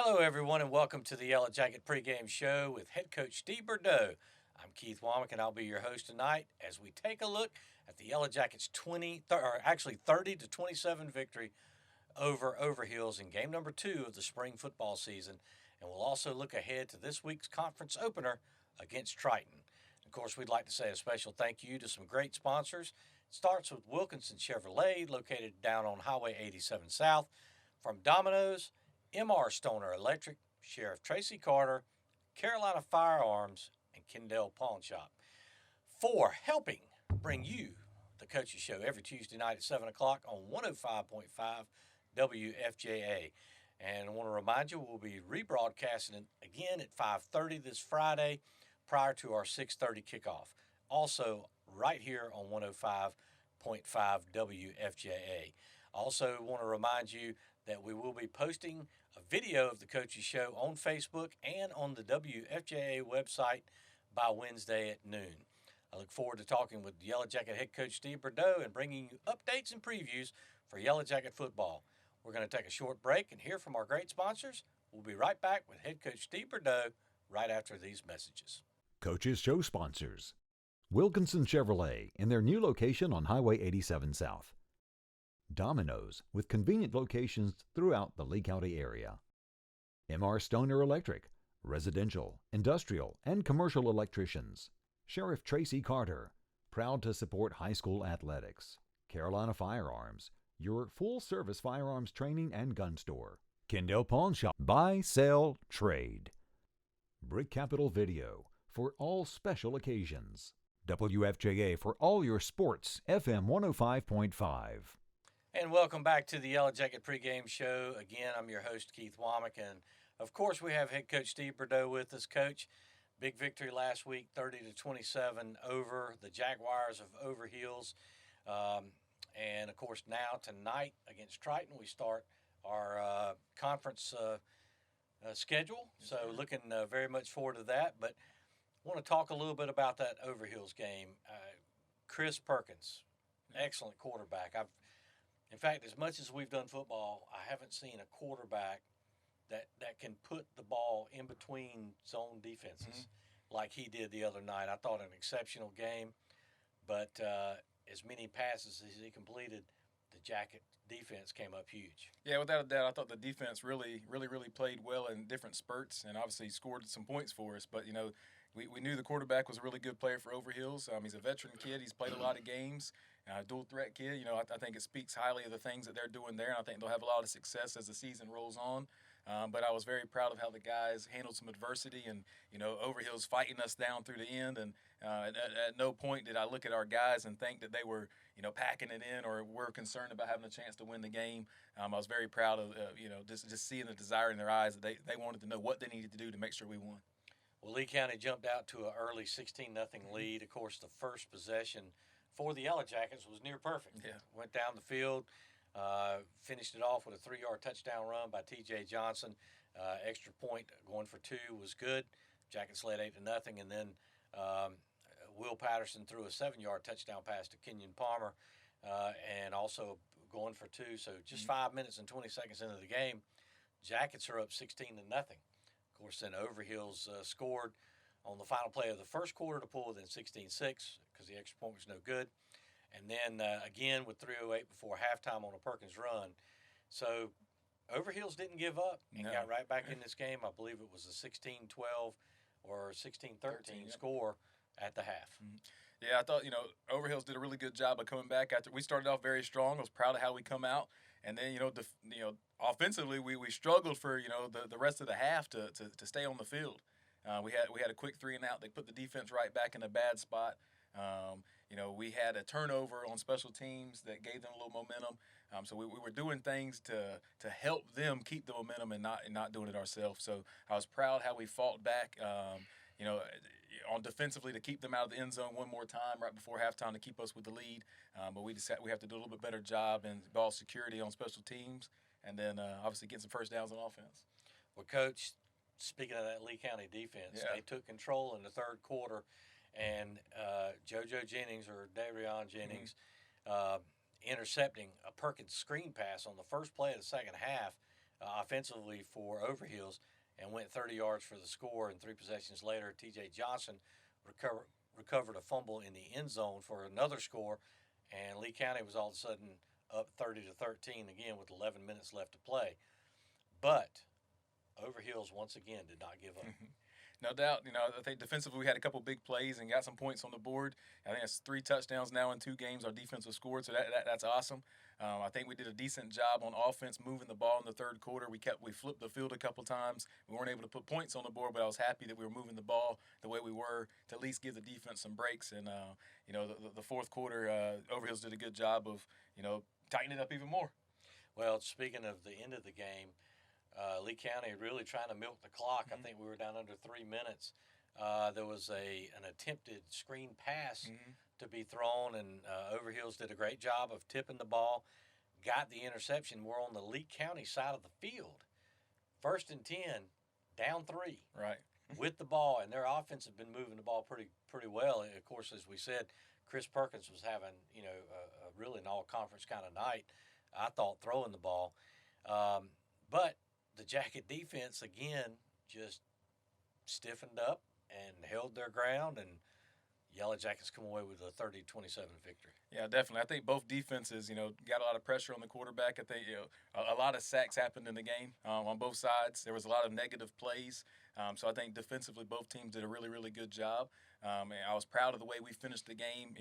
Hello, everyone, and welcome to the Yellow Jacket pregame show with head coach Steve Bordeaux. I'm Keith Womack, and I'll be your host tonight as we take a look at the Yellow Jackets 30 to 27 victory over Overhills in game number 2 of the spring football season, and we'll also look ahead to this week's conference opener against Triton. Of course, we'd like to say a special thank you to some great sponsors. It starts with Wilkinson Chevrolet, located down on Highway 87 South, from Domino's, M.R. Stoner Electric, Sheriff Tracy Carter, Carolina Firearms, and Kendall Pawn Shop, for helping bring you the Coaches Show every Tuesday night at 7 o'clock on 105.5 WFJA. And I want to remind you, we'll be rebroadcasting it again at 5:30 this Friday prior to our 6:30 kickoff. Also, right here on 105.5 WFJA. Also, want to remind you that we will be posting a video of the Coaches Show on Facebook and on the WFJA website by Wednesday at noon. I look forward to talking with Yellow Jacket head coach Steve Bordeaux and bringing you updates and previews for Yellow Jacket football. We're going to take a short break and hear from our great sponsors. We'll be right back with head coach Steve Bordeaux right after these messages. Coaches Show sponsors: Wilkinson Chevrolet in their new location on Highway 87 South. Domino's with convenient locations throughout the Lee County area. M.R. Stoner Electric, residential, industrial, and commercial electricians. Sheriff Tracy Carter, proud to support high school athletics. Carolina Firearms, your full-service firearms training and gun store. Kendall Pawn Shop, buy, sell, trade. Brick Capital Video, for all special occasions. WFJA for all your sports, FM 105.5. And welcome back to the Yellow Jacket pregame show. Again, I'm your host, Keith Womack, and of course we have head coach Steve Bordeaux with us. Coach, big victory last week, 30 to 27 over the Jaguars of Overhills. And of course now tonight against Triton, we start our conference schedule. So looking very much forward to that. But I want to talk a little bit about that Overhills game. Chris Perkins, excellent quarterback. In fact, as much as we've done football, I haven't seen a quarterback that can put the ball in between zone defenses like he did the other night. I thought an exceptional game, but as many passes as he completed, the Jacket defense came up huge. Yeah, without a doubt, I thought the defense really played well in different spurts and obviously scored some points for us. But, we knew the quarterback was a really good player for Overhills. He's a veteran kid. He's played a lot of games. Dual threat kid. I think it speaks highly of the things that they're doing there, and I think they'll have a lot of success as the season rolls on. But I was very proud of how the guys handled some adversity, and Overhill's fighting us down through the end. And at no point did I look at our guys and think that they were packing it in or were concerned about having a chance to win the game. I was very proud of just seeing the desire in their eyes that they wanted to know what they needed to do to make sure we won. Well, Lee County jumped out to an early 16-0 lead. Of course, the first possession for the Yellow Jackets was near perfect. Yeah. Went down the field, finished it off with a 3-yard touchdown run by T.J. Johnson. Extra point going for 2 was good. Jackets led 8-0, and then Will Patterson threw a 7-yard touchdown pass to Kenyon Palmer, and also going for 2. So just 5 minutes and 20 seconds into the game, Jackets are up 16-0. Of course, then Overhills scored on the final play of the first quarter to pull within 16-6 because the extra point was no good. And then again with 3:08 before halftime on a Perkins run. So Overhills didn't give up and got right back in this game. I believe it was a 16-12 or 16-13 score at the half. Yeah, I thought, Overhills did a really good job of coming back after we started off very strong. I was proud of how we come out. And then, offensively, we struggled for, the rest of the half to stay on the field. We had a quick 3-and-out. They put the defense right back in a bad spot. We had a turnover on special teams that gave them a little momentum. So we were doing things to help them keep the momentum and not doing it ourselves. So I was proud how we fought back, on defensively to keep them out of the end zone one more time right before halftime to keep us with the lead. But we have to do a little bit better job in ball security on special teams, and then obviously get some first downs on offense. Well, Coach, speaking of that Lee County defense, they took control in the third quarter, and JoJo Jennings or Darion Jennings intercepting a Perkins screen pass on the first play of the second half offensively for Overhills and went 30 yards for the score. And 3 possessions later, T.J. Johnson recovered a fumble in the end zone for another score, and Lee County was all of a sudden up 30-13 again with 11 minutes left to play. But Overhills once again did not give up. No doubt. I think defensively we had a couple big plays and got some points on the board. I think it's 3 touchdowns now in 2 games our defense has scored, so that's awesome. I think we did a decent job on offense moving the ball in the third quarter. We flipped the field a couple times. We weren't able to put points on the board, but I was happy that we were moving the ball the way we were to at least give the defense some breaks. And the fourth quarter, Overhills did a good job of tightening it up even more. Well, speaking of the end of the game, Lee County really trying to milk the clock. I think we were down under 3 minutes. There was an attempted screen pass to be thrown, and Overhills did a great job of tipping the ball, got the interception. We're on the Lee County side of the field. 1st and 10, down 3. Right. With the ball, and their offense had been moving the ball pretty well. And of course, as we said, Chris Perkins was having a really an all-conference kind of night, I thought, throwing the ball. But the Jacket defense, again, just stiffened up and held their ground, and Yellowjackets come away with a 30-27 victory. Yeah, definitely. I think both defenses, got a lot of pressure on the quarterback. I think, a lot of sacks happened in the game on both sides. There was a lot of negative plays. So I think defensively both teams did a really, really good job. And I was proud of the way we finished the game.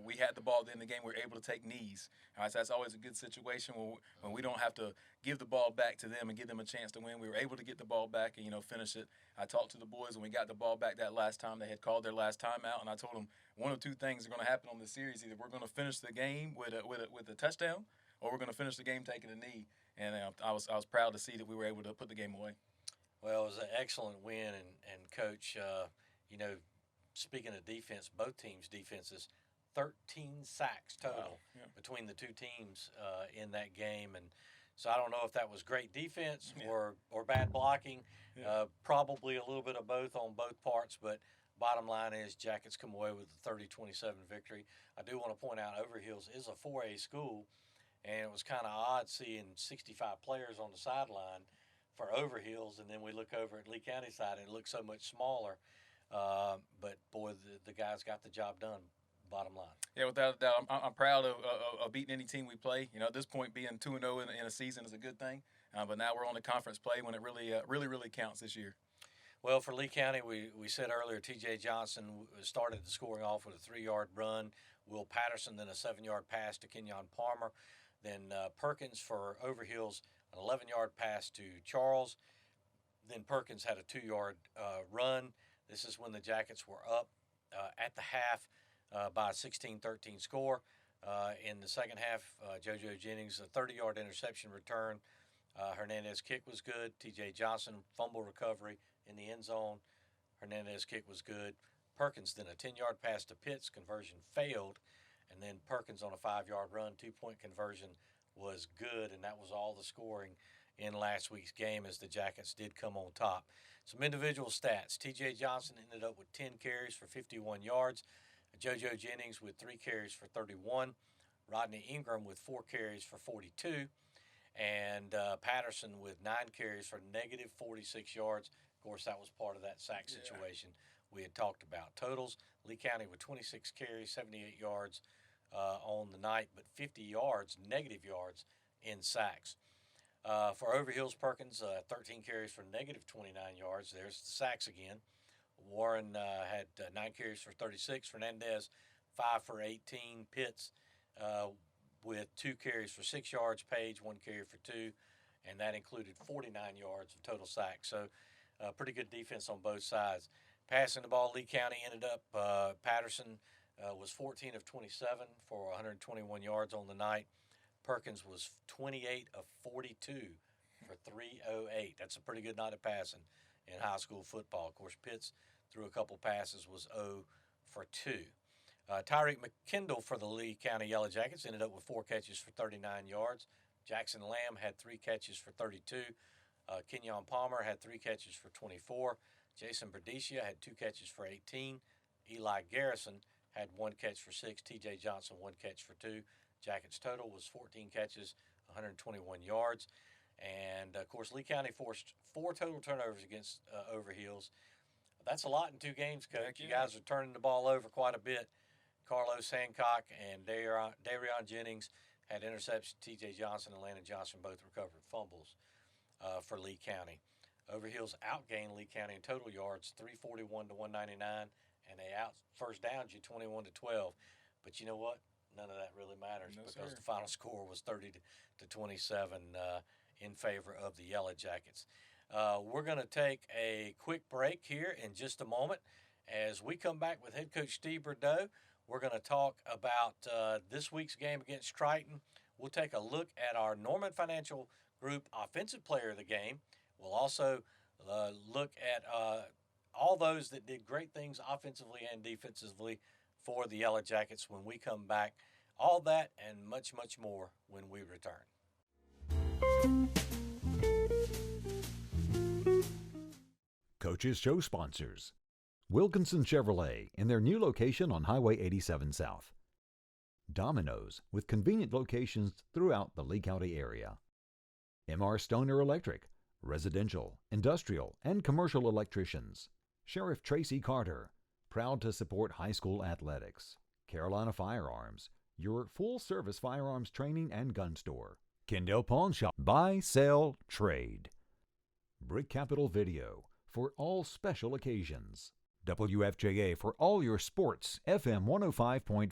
We had the ball at the end of the game. We were able to take knees. So that's always a good situation when we don't have to give the ball back to them and give them a chance to win. We were able to get the ball back and, finish it. I talked to the boys when we got the ball back that last time. They had called their last timeout, and I told them one of 2 things are going to happen on this series. Either we're going to finish the game with a touchdown, or we're going to finish the game taking a knee. And I was proud to see that we were able to put the game away. Well, it was an excellent win, and Coach, speaking of defense, both teams' defenses, 13 sacks total between the 2 teams in that game. And so I don't know if that was great defense or bad blocking, probably a little bit of both on both parts, but bottom line is Jackets come away with a 30-27 victory. I do want to point out Overhills is a 4A school, and it was kind of odd seeing 65 players on the sideline for Overhills, and then we look over at Lee County side and it looks so much smaller. But boy, the guys got the job done. Bottom line. Yeah, without a doubt, I'm proud of beating any team we play. At this point, being 2-0 in a season is a good thing. But now we're on the conference play when it really counts this year. Well, for Lee County, we said earlier, T.J. Johnson started the scoring off with a 3-yard run. Will Patterson then a 7-yard pass to Kenyon Palmer. Then Perkins for Overhills, an 11-yard pass to Charles. Then Perkins had a 2-yard run. This is when the Jackets were up at the half by a 16-13 score. In the second half, JoJo Jennings, a 30-yard interception return. Hernandez kick was good. T.J. Johnson, fumble recovery in the end zone. Hernandez kick was good. Perkins then a 10-yard pass to Pitts. Conversion failed. And then Perkins on a 5-yard run, 2-point conversion was good. And that was all the scoring in last week's game as the Jackets did come on top. Some individual stats. T.J. Johnson ended up with 10 carries for 51 yards. JoJo Jennings with 3 carries for 31. Rodney Ingram with 4 carries for 42. And Patterson with 9 carries for negative 46 yards. Of course, that was part of that sack situation we had talked about. Totals, Lee County with 26 carries, 78 yards on the night, but 50 yards, negative yards in sacks. For Overhills, Perkins, 13 carries for negative 29 yards. There's the sacks again. Warren had 9 carries for 36. Fernandez, 5 for 18. Pitts with 2 carries for 6 yards. Page, 1 carry for 2. And that included 49 yards of total sacks. So pretty good defense on both sides. Passing the ball, Lee County ended up, Patterson was 14 of 27 for 121 yards on the night. Perkins was 28 of 42 for 308. That's a pretty good night of passing in high school football. Of course, Pitts threw a couple passes, was 0 for 2. Tyreek McKendall for the Lee County Yellowjackets ended up with 4 catches for 39 yards. Jackson Lamb had 3 catches for 32. Kenyon Palmer had 3 catches for 24. Jason Berdicia had 2 catches for 18. Eli Garrison had 1 catch for 6. T.J. Johnson 1 catch for 2. Jackets total was 14 catches, 121 yards. And, of course, Lee County forced 4 total turnovers against Overhills. That's a lot in 2 games, Coach. Heck You yeah. guys are turning the ball over quite a bit. Carlos Hancock and Darion Jennings had interceptions. T.J. Johnson and Landon Johnson both recovered fumbles for Lee County. Overhills outgained Lee County in total yards, 341 to 199, and they out first downs you 21 to 12. But you know what? None of that really matters because the final score was 30 to 27 in favor of the Yellowjackets. We're going to take a quick break here in just a moment. As we come back with head coach Steve Bordeaux, we're going to talk about this week's game against Triton. We'll take a look at our Norman Financial Group Offensive Player of the Game. We'll also look at all those that did great things offensively and defensively for the Yellowjackets when we come back. All that and much, much more when we return. Coach's Show sponsors: Wilkinson Chevrolet in their new location on Highway 87 South. Domino's with convenient locations throughout the Lee County area. M.R. Stoner Electric, residential, industrial, and commercial electricians. Sheriff Tracy Carter, proud to support high school athletics. Carolina Firearms, your full-service firearms training and gun store. Kendall Pawn Shop, buy, sell, trade. Brick Capital Video, for all special occasions. WFJA for all your sports, FM 105.5.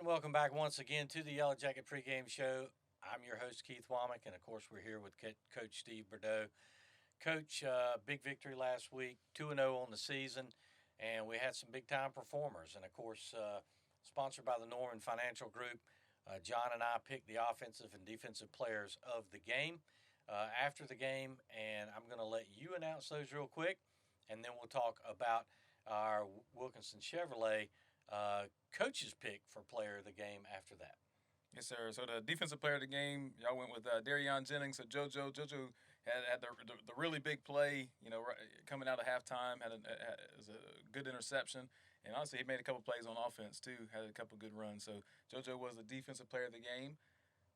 Welcome back once again to the Yellowjacket pregame show. I'm your host, Keith Womack, and of course we're here with Coach Steve Bordeaux. Coach, big victory last week, 2-0 on the season, and we had some big-time performers. And, of course, sponsored by the Norman Financial Group, John and I picked the offensive and defensive players of the game after the game, and I'm going to let you announce those real quick, and then we'll talk about our Wilkinson Chevrolet coach's pick for player of the game after that. Yes, sir. So the defensive player of the game, y'all went with Darion Jennings. So JoJo had the really big play, coming out of halftime. It was a good interception. And honestly, he made a couple plays on offense, too. Had a couple good runs. So JoJo was the defensive player of the game.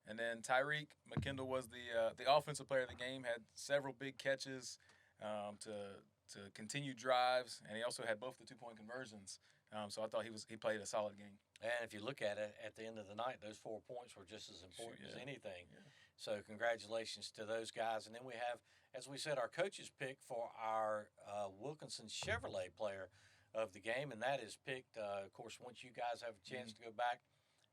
And then Tyreek McKendall was the offensive player of the game, had several big catches to continue drives, and he also had both the 2-point conversions. So I thought he played a solid game. And if you look at it, at the end of the night, those 4 points were just as important as anything. Yeah. So congratulations to those guys. And then we have, as we said, our coach's pick for our Wilkinson Chevrolet player of the game, and that is picked, of course, once you guys have a chance to go back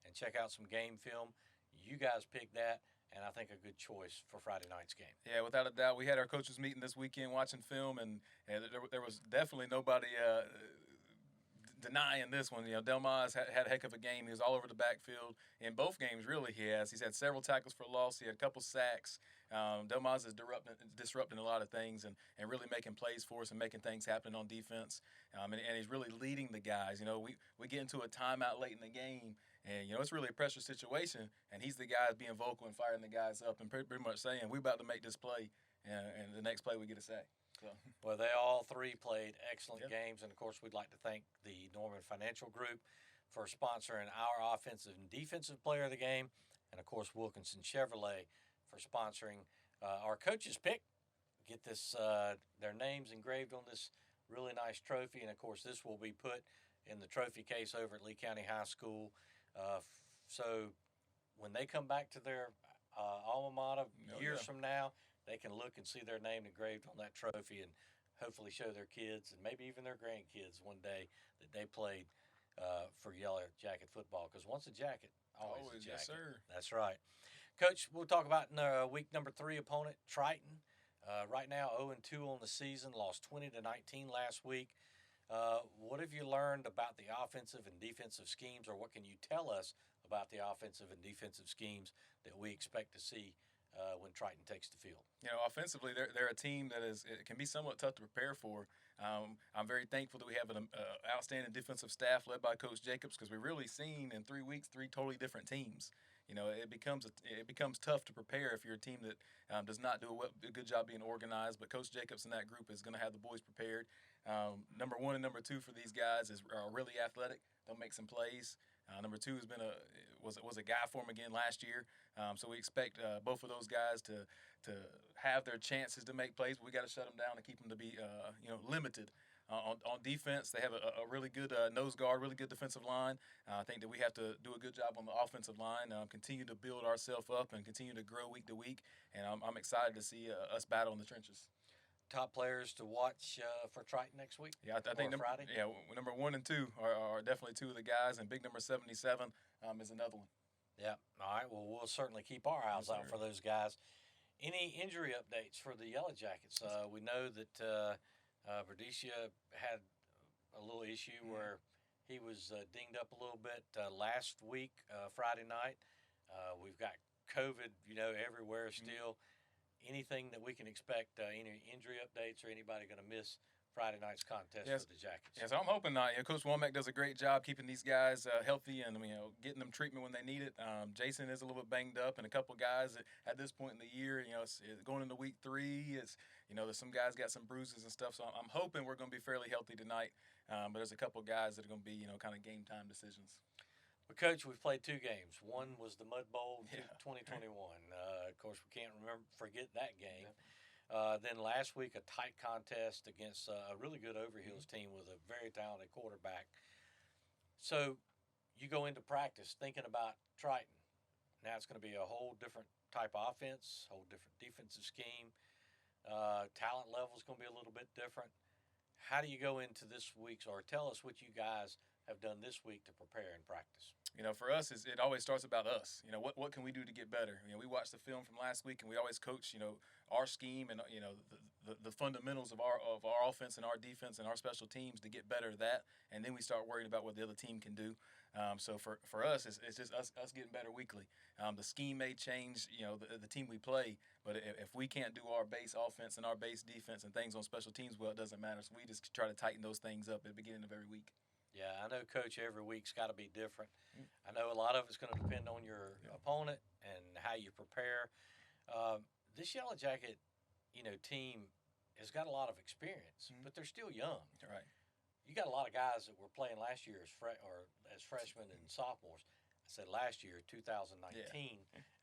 and check out some game film, you guys picked that, and I think a good choice for Friday night's game. Yeah, without a doubt. We had our coaches meeting this weekend watching film, and there was definitely nobody denying this one. Delmas had a heck of a game. He was all over the backfield in both games. Really, he's had several tackles for loss. He had a couple sacks. Delmas is disrupting a lot of things and really making plays for us and making things happen on defense. And he's really leading the guys. We get into a timeout late in the game, and it's really a pressure situation. And he's the guy being vocal and firing the guys up and pretty much saying, "We're about to make this play, and the next play we get a sack." So. Well, they all three played excellent games, and of course, we'd like to thank the Norman Financial Group for sponsoring our offensive and defensive player of the game, and of course, Wilkinson Chevrolet for sponsoring our coach's pick. Get their names engraved on this really nice trophy, and of course, this will be put in the trophy case over at Lee County High School. So when they come back to their alma mater years from now, they can look and see their name engraved on that trophy and hopefully show their kids and maybe even their grandkids one day that they played for Yellowjacket football. Because once a jacket, always a jacket. Yes, sir. That's right. Coach, we'll talk about week number 3 opponent, Triton. Right now, 0-2 on the season, lost 20-19 last week. What have you learned about the offensive and defensive schemes, or what can you tell us about the offensive and defensive schemes that we expect to see when Triton takes the field? Offensively, they're a team that it can be somewhat tough to prepare for. I'm very thankful that we have an outstanding defensive staff led by Coach Jacobs, because we've really seen in 3 weeks 3 totally different teams. It becomes tough to prepare if you're a team that does not do a good job being organized. But Coach Jacobs and that group is going to have the boys prepared. Number 1 and number 2 for these guys are really athletic. They'll make some plays. Number 2 was a guy for him again last year. So we expect both of those guys to have their chances to make plays. But we got to shut them down and keep them to be limited. On defense, they have a really good nose guard, really good defensive line. I think that we have to do a good job on the offensive line, continue to build ourselves up and continue to grow week to week. And I'm excited to see us battle in the trenches. Top players to watch for Triton next week? Yeah, I think Friday? number 1 and 2 are definitely 2 of the guys, and big number 77 is another one. Yeah. All right. Well, we'll certainly keep our eyes out for those guys. Any injury updates for the Yellowjackets? We know that Berdicia had a little issue where he was dinged up a little bit last week, Friday night. We've got COVID, everywhere still. Anything that we can expect, any injury updates or anybody going to miss Friday night's contest for the Jackets? Yeah, so I'm hoping not. Coach Womack does a great job keeping these guys healthy and getting them treatment when they need it. Jason is a little bit banged up, and a couple guys at this point in the year, it's going into week 3. It's there's some guys got some bruises and stuff. So I'm hoping we're going to be fairly healthy tonight. But there's a couple guys that are going to be kind of game time decisions. Well, Coach, we've played 2 games. One was the Mud Bowl in 2021. Of course, we can't forget that game. Then last week, a tight contest against a really good Overhills team with a very talented quarterback. So you go into practice thinking about Triton. Now it's going to be a whole different type of offense, whole different defensive scheme. Talent level is going to be a little bit different. How do you go into this week's, or tell us what you guys have done this week to prepare and practice? For us, it always starts about us. What can we do to get better? We watched the film from last week, and we always coach, our scheme and the fundamentals of our offense and our defense and our special teams to get better at that, and then we start worrying about what the other team can do. So for us, it's just us getting better weekly. The scheme may change, the team we play, but if we can't do our base offense and our base defense and things on special teams, well, it doesn't matter. So we just try to tighten those things up at the beginning of every week. Yeah, I know, Coach, every week's got to be different. I know a lot of it's going to depend on your opponent and how you prepare. This Yellowjacket, team has got a lot of experience, but they're still young. Right. You got a lot of guys that were playing last year as freshmen and sophomores. I said last year, 2019,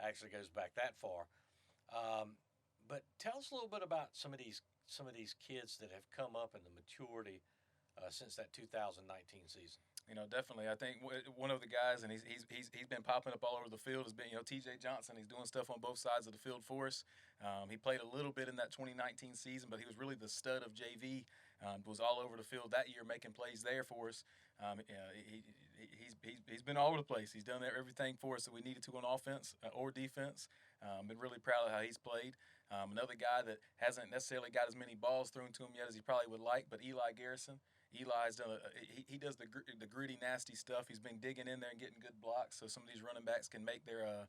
actually goes back that far. But tell us a little bit about some of these kids that have come up in the maturity since that 2019 season. Definitely. I think one of the guys, and he's been popping up all over the field, has been T.J. Johnson. He's doing stuff on both sides of the field for us. He played a little bit in that 2019 season, but he was really the stud of JV. Was all over the field that year, making plays there for us. He's been all over the place. He's done everything for us that we needed to on offense or defense. Been really proud of how he's played. Another guy that hasn't necessarily got as many balls thrown to him yet as he probably would like, but Eli Garrison. Eli's done he does the gritty, nasty stuff. He's been digging in there and getting good blocks, so some of these running backs can make their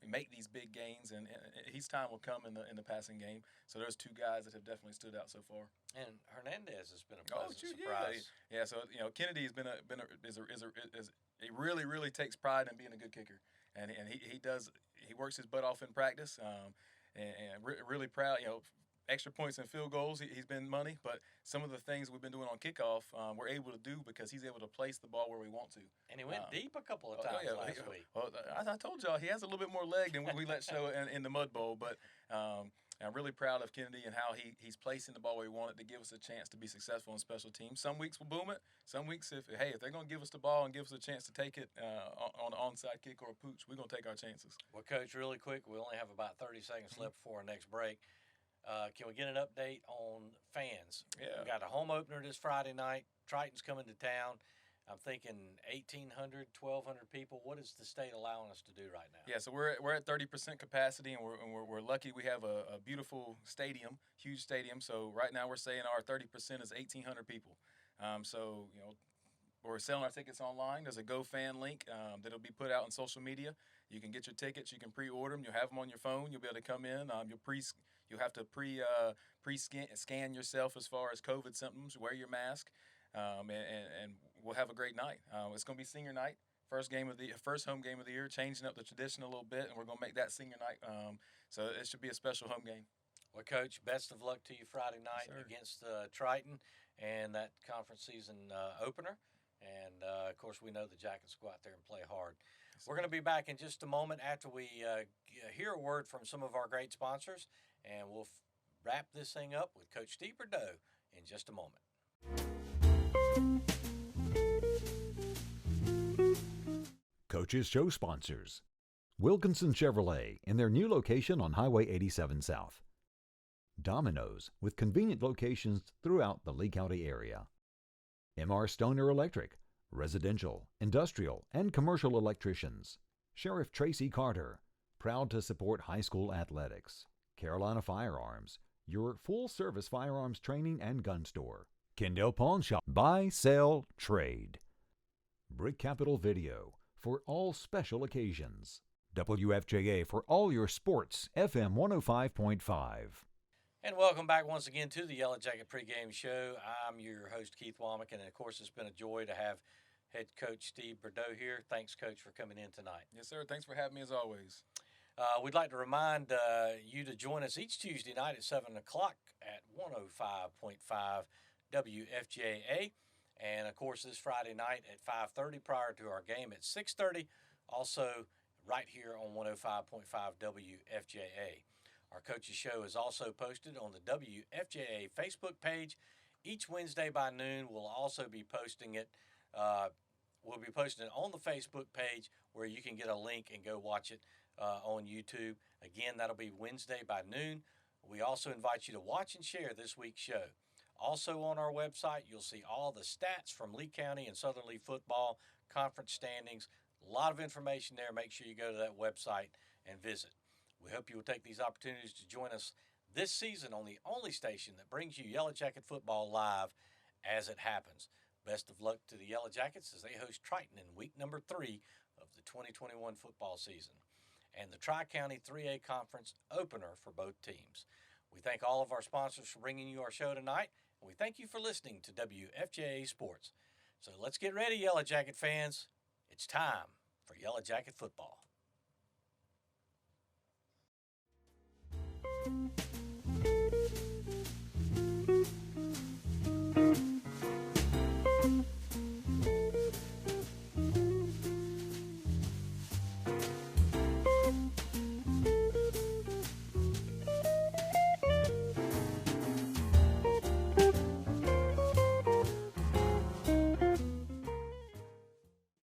make these big gains, and his time will come in the passing game. So there's 2 guys that have definitely stood out so far. And Hernandez has been a pleasant surprise. Yeah. So Kennedy has he really takes pride in being a good kicker, and he works his butt off in practice, and really proud. Extra points and field goals, he's been money, but some of the things we've been doing on kickoff, we're able to do because he's able to place the ball where we want to. And he went deep a couple of times last week. Well, I told y'all he has a little bit more leg than we let show in the Mud Bowl, but I'm really proud of Kennedy and how he's placing the ball where we want it to give us a chance to be successful in special teams. Some weeks we'll boom it. Some weeks, if they're going to give us the ball and give us a chance to take it on an onside kick or a pooch, we're going to take our chances. Well, Coach, really quick, we only have about 30 seconds left before our next break. Can we get an update on fans? Yeah. We got a home opener this Friday night. Triton's coming to town. I'm thinking 1,800, 1,200 people. What is the state allowing us to do right now? Yeah, so we're at 30% capacity, and we're lucky we have a beautiful stadium, huge stadium. So right now we're saying our 30% is 1,800 people. So we're selling our tickets online. There's a GoFan link that'll be put out on social media. You can get your tickets. You can pre-order them. You'll have them on your phone. You'll be able to come in. You'll have to scan yourself as far as COVID symptoms. Wear your mask, and we'll have a great night. It's going to be senior night, first home game of the year. Changing up the tradition a little bit, and we're going to make that senior night. So it should be a special home game. Well, Coach, best of luck to you Friday night against Triton and that conference season opener. And, of course, we know the Jackets go out there and play hard. We're going to be back in just a moment after we hear a word from some of our great sponsors, and we'll wrap this thing up with Coach Steve Bordeaux in just a moment. Coach's show sponsors: Wilkinson Chevrolet in their new location on Highway 87 South. Domino's with convenient locations throughout the Lee County area. M.R. Stoner Electric, residential, industrial, and commercial electricians. Sheriff Tracy Carter, proud to support high school athletics. Carolina Firearms, your full-service firearms training and gun store. Kendall Pawn Shop, buy, sell, trade. Brick Capital Video, for all special occasions. WFJA for all your sports, FM 105.5. And welcome back once again to the Yellowjacket pregame show. I'm your host, Keith Womack, and of course, it's been a joy to have head coach Steve Bordeaux here. Thanks, Coach, for coming in tonight. Yes, sir. Thanks for having me as always. We'd like to remind you to join us each Tuesday night at 7 o'clock at 105.5 WFJA. And, of course, this Friday night at 5:30 prior to our game at 6:30, also right here on 105.5 WFJA. Our coach's show is also posted on the WFJA Facebook page. Each Wednesday by noon, we'll also be posting it. We'll be posting it on the Facebook page where you can get a link and go watch it on YouTube. Again, that'll be Wednesday by noon. We also invite you to watch and share this week's show. Also on our website, you'll see all the stats from Lee County and Southern Lee football, conference standings. A lot of information there. Make sure you go to that website and visit. We hope you will take these opportunities to join us this season on the only station that brings you Yellowjacket football live as it happens. Best of luck to the Yellowjackets as they host Triton in week number 3 of the 2021 football season and the Tri-County 3A Conference opener for both teams. We thank all of our sponsors for bringing you our show tonight, and we thank you for listening to WFJA Sports. So let's get ready, Yellowjacket fans. It's time for Yellowjacket football.